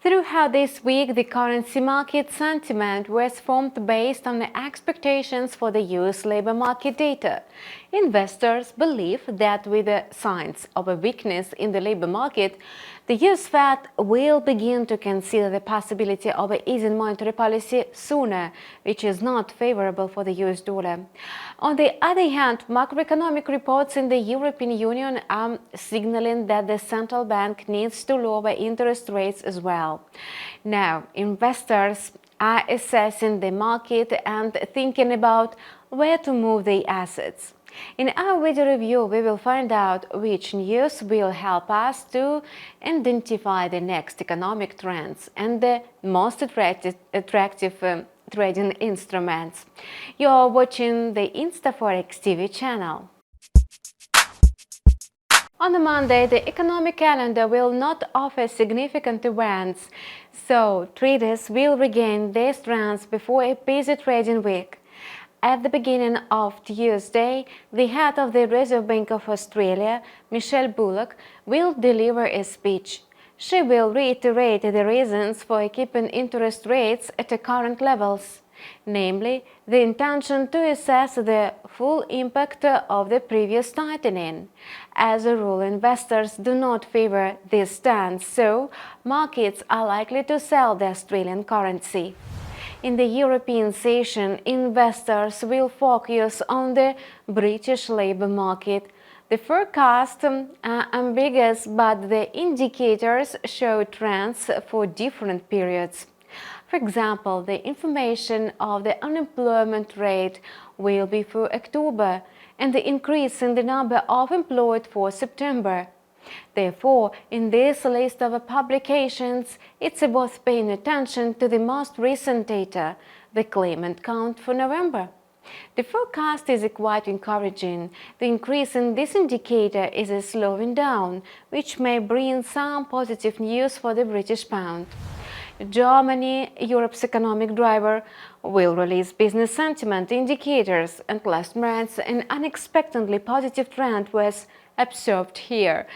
Throughout this week, the currency market sentiment was formed based on the expectations for the US labor market data. Investors believe that with the signs of a weakness in the labor market, the US Fed will begin to consider the possibility of easing monetary policy sooner, which is not favorable for the US dollar. On the other hand, macroeconomic reports in the European Union are signaling that the central bank needs to lower interest rates as well. Now, investors are assessing the market and thinking about where to move their assets. In our video review, we will find out which news will help us to identify the next economic trends and the most attractive trading instruments. You are watching the InstaForex TV channel. On the Monday, the economic calendar will not offer significant events, so traders will regain their strength before a busy trading week. At the beginning of Tuesday, the head of the Reserve Bank of Australia, MICHELE Bullock, will deliver a speech. She will reiterate the reasons for keeping interest rates at the current levels, namely the intention to assess the full impact of the previous tightening. As a rule, investors do not favor this stance, so markets are likely to sell the Australian currency. In the European session, investors will focus on the British labour market. The forecasts are ambiguous, but the indicators show trends for different periods. For example, the information of the unemployment rate will be for October and the increase in the number of employed for September. Therefore, in this list of publications, it's worth paying attention to the most recent data, the claimant count for November. The forecast is quite encouraging. The increase in this indicator is slowing down, which may bring some positive news for the British pound. Germany, Europe's economic driver, will release business sentiment indicators, and last month an unexpectedly positive trend was observed here,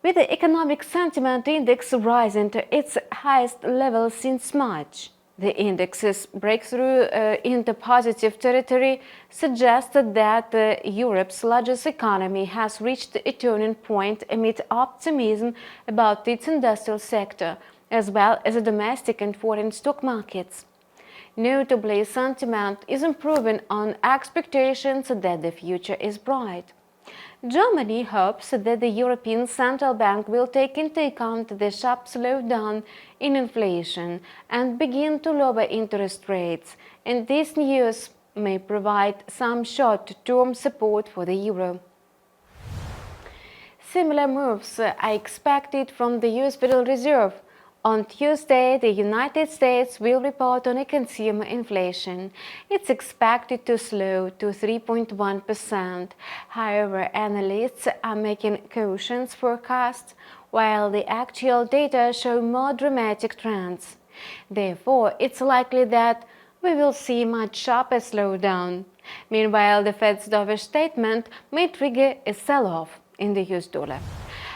with the economic sentiment index rising to its highest level since March. The index's breakthrough into positive territory suggested that Europe's largest economy has reached a turning point amid optimism about its industrial sector, as well as the domestic and foreign stock markets. Notably, sentiment is improving on expectations that the future is bright. Germany hopes that the European Central Bank will take into account the sharp slowdown in inflation and begin to lower interest rates, and this news may provide some short-term support for the euro. Similar moves are expected from the US Federal Reserve. On Tuesday, the United States will report on consumer inflation. It's expected to slow to 3.1%. However, analysts are making cautious forecasts, while the actual data show more dramatic trends. Therefore, it's likely that we will see much sharper slowdown. Meanwhile, the Fed's dovish statement may trigger a sell-off in the US dollar.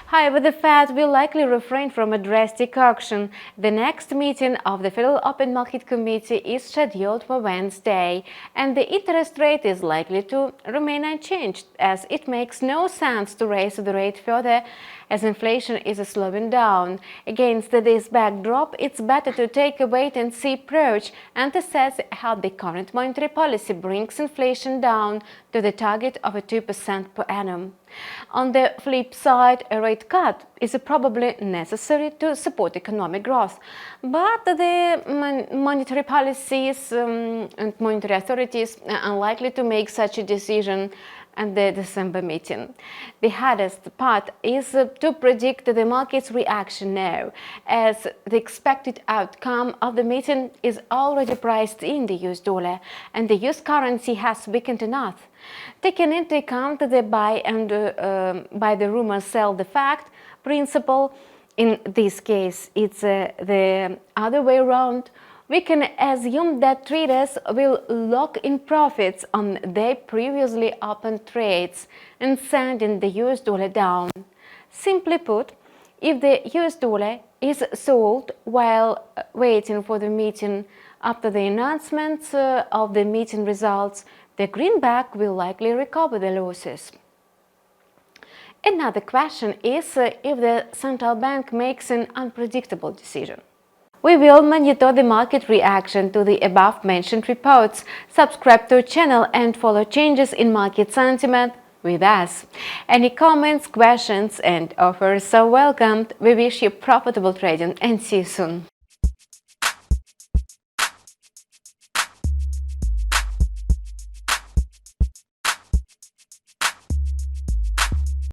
However, the Fed will likely refrain from a drastic action. The next meeting of the Federal Open Market Committee is scheduled for Wednesday, and the interest rate is likely to remain unchanged, as it makes no sense to raise the rate further as inflation is slowing down. Against this backdrop, it's better to take a wait-and-see approach and assess how the current monetary policy brings inflation down to the target of 2% per annum. On the flip side, a rate cut is probably necessary to support economic growth, but the monetary policies and monetary authorities are unlikely to make such a decision at the December meeting. The hardest part is to predict the market's reaction now, as the expected outcome of the meeting is already priced in the US dollar, and the US currency has weakened enough. Taking into account the buy the rumor sell the fact principle, in this case it's the other way around, we can assume that traders will lock in profits on their previously opened trades and sending the US dollar down. Simply put, If the US dollar is sold while waiting for the meeting after the announcement of the meeting results, the greenback will likely recover the losses. Another question is if the central bank makes an unpredictable decision. We will monitor the market reaction to the above-mentioned reports. Subscribe to our channel and follow changes in market sentiment with us. Any comments, questions and offers are welcomed. We wish you profitable trading and see you soon.